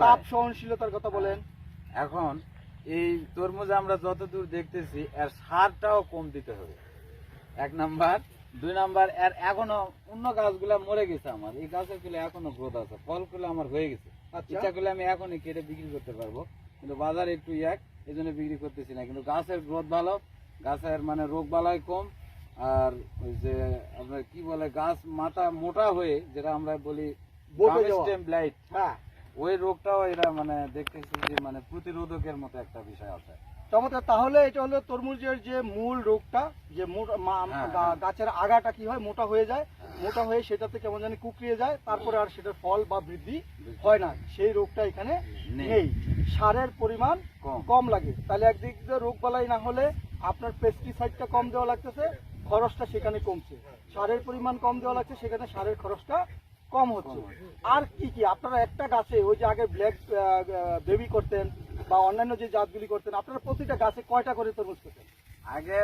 তাপ সহনশীলতার কথা বলেন। এখন এই তরমুজ আমরা যতদূর দেখতেছি এর সারটাও কম দিতে হবে, 1 নাম্বার। 2 নাম্বার, এর এখনো অন্য গাছগুলা মরে গেছে, আমার এই গাছের গুলো এখনো গ্রোথ আছে, ফলগুলো আমার হয়ে গেছে। ইচ্ছা করলে আমি এখনই কেটে বিক্রি করতে পারবো, কিন্তু বাজারে একটু এই জন্য বিক্রি করতেছি না। কিন্তু গাছের গ্রোথ ভালো, গাছের মানে রোগ বালাই কম। আর ওই যে আপনার কি বলে, গাছ মাথা মোটা হয়ে যেটা আমরা বলি ব্লাইট, হ্যাঁ, ওই রোগটাও এরা মানে দেখতেছি যে মানে প্রতিরোধকের মতো একটা বিষয় আছে। চমৎকার। তাহলে এটা হলো তরমুজের যে মূল রোগটা, যে গাছের আগাটা কি হয়, মোটা হয়ে যায়, মোটা হয়ে সেটাতে কেমন জানি কুকড়িয়ে যায়, তারপরে আর সেটার ফল বা বৃদ্ধি হয় না, সেই রোগটা এখানে নেই। সারের পরিমাণ কম লাগে, তাহলে একদিক দিয়ে রোগ বালাই না হলে আপনার পেস্টিসাইডটা কম দেওয়া লাগতেছে, খরচটা সেখানে কমছে। সারের পরিমাণ কম দেওয়া লাগছে, সেখানে সারের খরচটা কম হচ্ছে। আর কি কি আপনারা একটা গাছে, ওই যে আগে ব্ল্যাক বেবি করতেন বা অন্যান্য যে জাতগুলি করতেন, আপনারা প্রতিটা গাছে কয়টা করে তরমুজ করতেন? আগে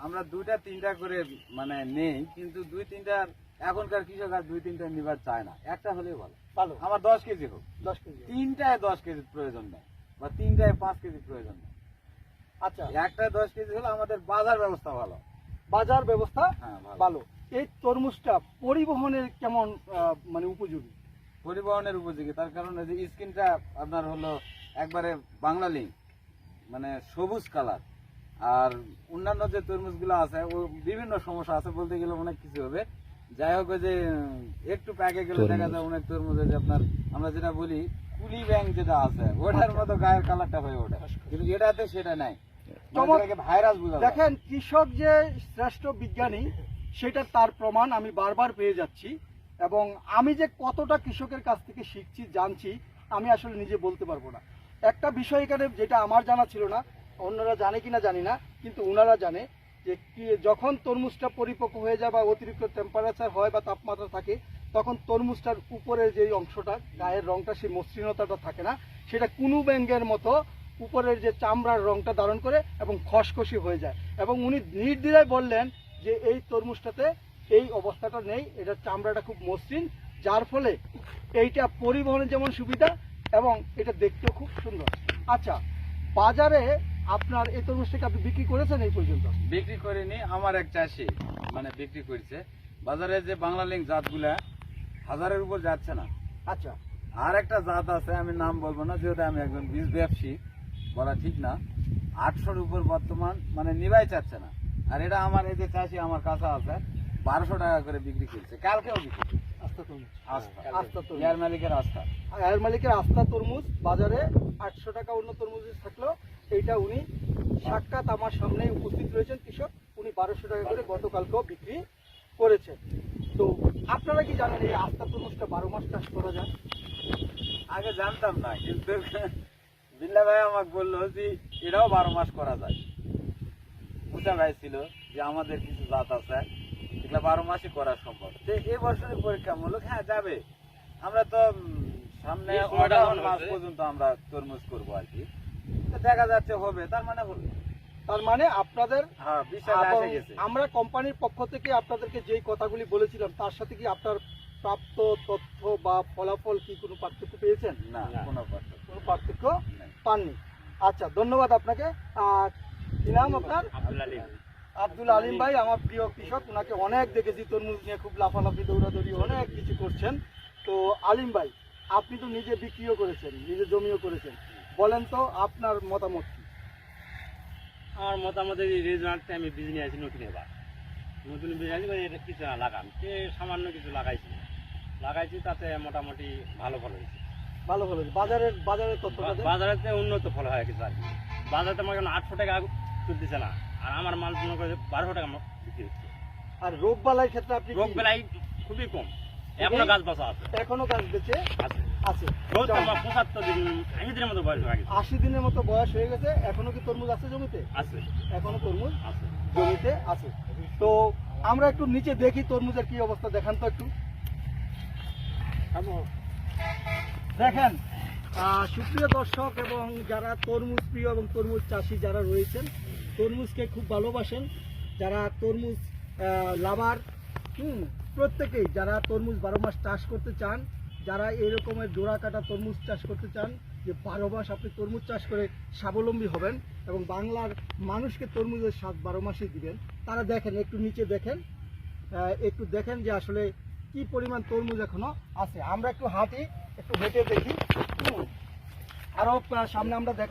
আমরা 2-3টা করে মানে নেই, কিন্তু 2-3টার এখনকার কৃষক আর 2-3টা নিবার চায় না, একটা হলেই ভালো। ভালো, আমার 10 কেজি হোক, 10 কেজি, 3টায় 10 কেজির প্রয়োজন নেই, বা 3টায় 5 কেজির প্রয়োজন নেই। আচ্ছা, একটা 10 কেজি হলে আমাদের বাজার ব্যবস্থা ভালো, বাজার ব্যবস্থা ভালো। এই তরমুজটা পরিবহনের কেমন মানে উপযোগী? পরিবহনের উপযোগী, তার কারণ যে স্কিনটা আপনার হলো একবারে বাংলা লিঙ্ক, মানে সবুজ কালার। আর অন্যান্য যে তরমুজগুলো আছে ও বিভিন্ন সমস্যা আছে, বলতে গেলে অনেক কিছু হবে। যাই হোক, যে একটু প্যাকে গেলে দেখা যায় অনেক তরমুজে যে আপনার আমরা যেটা বলি কুলি ব্যাং যেটা আছে, ওটার মতো গায়ের কালারটা হয়ে ওঠে, কিন্তু এটাতে সেটা নাই। ভাইরাস বুঝা দেখেন, কৃষক যে শ্রেষ্ঠ বিজ্ঞানী সেটা তার প্রমাণ আমি বারবার পেয়ে যাচ্ছি, এবং আমি যে কতটা কৃষকের কাছ থেকে শিখছি জানছি আমি আসলে নিজে বলতে পারবো না। একটা বিষয় এখানে যেটা আমার জানা ছিল না, অন্যরা জানে কিনা জানি না, কিন্তু ওনারা জানে যে যখন তরমুজটা পরিপক্ক হয়ে যায় বা অতিরিক্ত টেম্পারেচার হয় বা তাপমাত্রা থাকে, তখন তরমুজটার উপরের যে অংশটা, গায়ের রংটা, সেই মসৃণতাটা থাকে না, সেটা কুনু ব্যাঙের মতো উপরের যে চামড়ার রংটা ধারণ করে এবং খসখসি হয়ে যায়। এবং উনি নির্দ্বিধায় বললেন যে এই তরমুজটাতে এই অবস্থাটা নেই, এটার চামড়াটা খুব মসৃণ, যার ফলে এইটা পরিবহনের যেমন সুবিধা এবং এটা দেখতেও খুব সুন্দর। আচ্ছা, বাজারে আপনার এই তরমুজটাকে আপনি বিক্রি করেছেন এই পর্যন্ত? বিক্রি করিনি, আমার এক চাষি মানে বিক্রি করেছে। বাজারে যে বাংলা লিঙ্ক জাতগুলা 1000-এর উপর যাচ্ছে না। আচ্ছা, আর একটা জাত আছে, আমি নাম বলবো না, যেহেতু আমি একজন বীজ ব্যবসায়ী, বলা ঠিক না, 800-এর উপর বর্তমান মানে নিবাই চাচ্ছে না। আর এটা আমার এই যে চাষি আমার কাছে আছে, 1200 টাকা করে বিক্রি করছে, কালকেও বিক্রি করছে। এয়ার মালিকের আস্থা তরমুজ বাজারে 800 টাকা অন্য তরমুজের থাকলেও এইটা উনি সাক্ষাৎ আমার সামনে উপস্থিত রয়েছেন কৃষক, উনি 1200 টাকা করে গতকালকেও বিক্রি করেছেন। তো আপনারা কি জানেন এই আস্থা তরমুজটা 12 মাস চাষ করা যায়? আগে জানতাম না, কিন্তু বিল্লা ভাই আমাকে বললো যে এটাও 12 মাস করা যায়। মুসা ভাই ছিল যে আমাদের কিছু জাত আছে এগুলা 12 মাসই করা সম্ভব। এই বছরের পরীক্ষামূলক হ্যাঁ যাবে, আমরা তো সামনে মাস পর্যন্ত আমরা তরমুজ করবো আর কি, দেখা যাচ্ছে হবে, তার মানে হলো, তার মানে আপনাদের বিশ্বাস। আমরা কোম্পানির পক্ষ থেকে আপনাদেরকে যেই কথাগুলি বলেছিলাম তার সাথে কি আপনার প্রাপ্ত তথ্য বা ফলাফল কি কোনো পার্থক্য পেয়েছেন? না, কোনো পার্থক্য পাননি। আচ্ছা, ধন্যবাদ আপনাকে। কি নাম আপনার? আব্দুল আলিম ভাই, আমার প্রিয় কৃষক, ওনাকে অনেক দেখেছি তরমুজ নিয়ে খুব লাফালাফি দৌড়াদৌড়ি অনেক কিছু করছেন। তো আলিম ভাই, আপনি তো নিজে বিক্রিও করেছেন, নিজে জমিও করেছেন, বলেন তো আপনার মতামত কি? আমার মতামত এই রেজাল্টে আমি বীজ নিয়ে আসি নতুন, এবার নতুন বীজ আসি, এটা কিছু না লাগাম, সামান্য কিছু লাগাইছি, তাতে মোটামুটি ভালো ফল হয়েছে। ভালো ফল হয়েছে। বাজারের তথ্য, বাজারেতে উন্নত ফল হয় কিছু আর কি। বাজারে আমার 800 টাকা তুলতেছে না, আর আমার মাল মনে করে 1200 টাকা বিক্রি হচ্ছে। আর রোগ বালাই ক্ষেত্রে আপনি? রোগ বালাই খুবই কম, এখনো গাছ বাঁচা আছে, এখনো গাছ বেঁচে আছে। 75 দিন 80 দিনের মতো বয়স হয়ে গেছে। 80 দিনের মতো বয়স হয়ে গেছে। এখনো কি তরমুজ আছে জমিতে? আছে, এখনো তরমুজ আছে, জমিতে আছে। তো আমরা একটু নিচে দেখি তরমুজের কি অবস্থা, দেখান তো একটু। দেখেন সুপ্রিয় দর্শক এবং যারা তরমুজ প্রিয় এবং তরমুজ চাষি যারা রয়েছেন, তরমুজকে খুব ভালোবাসেন, যারা তরমুজ লাভার, প্রত্যেকেই যারা তরমুজ 12 মাস চাষ করতে চান যারা এরকমের ডোরা কাটা তরমুজ চাষ করতে চান, যে 12 মাস আপনি তরমুজ চাষ করে স্বাবলম্বী হবেন এবং বাংলার মানুষকে তরমুজের স্বাদ 12 মাসই দিবেন, তারা দেখেন, একটু নিচে দেখেন, একটু দেখেন যে আসলে কি পরিমাণ তরমুজ এখনো আছে। আমরা একটু হাঁটি, একটু হেঁটে দেখি, আরো সামনে আমরা দেখ